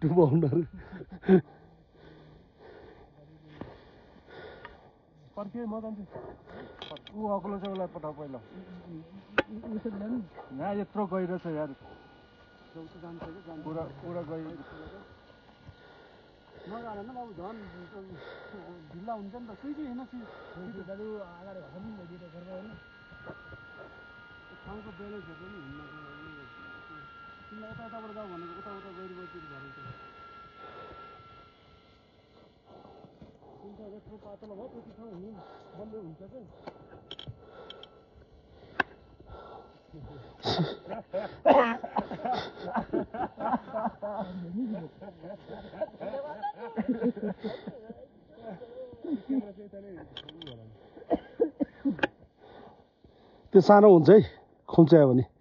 डुबाउन पर्खे म जान्छु ऊ अग्लो चाहिँ उसलाई पठाऊ पहिला यहाँ यत्रो गहिरो छ यार पुरा गहिरो नगाल न बाबु झन् ढिल्ला हुन्छ नि त सुइदी होइन दाजु अगाडि भन्छ नि दिएको घरमा होइन ठाउँको ब्यालेन्सहरू पनि हुन्न तिमीलाई यताबाट जाऊ भनेको उता गहिरो गइतिर झरेको हुन्छ यत्रो पातलो भयो त्यति ठाउँ हुनु बल्ल हुन्छ क्या त्यो सानो हुन्छ है खुम्च्यायो भने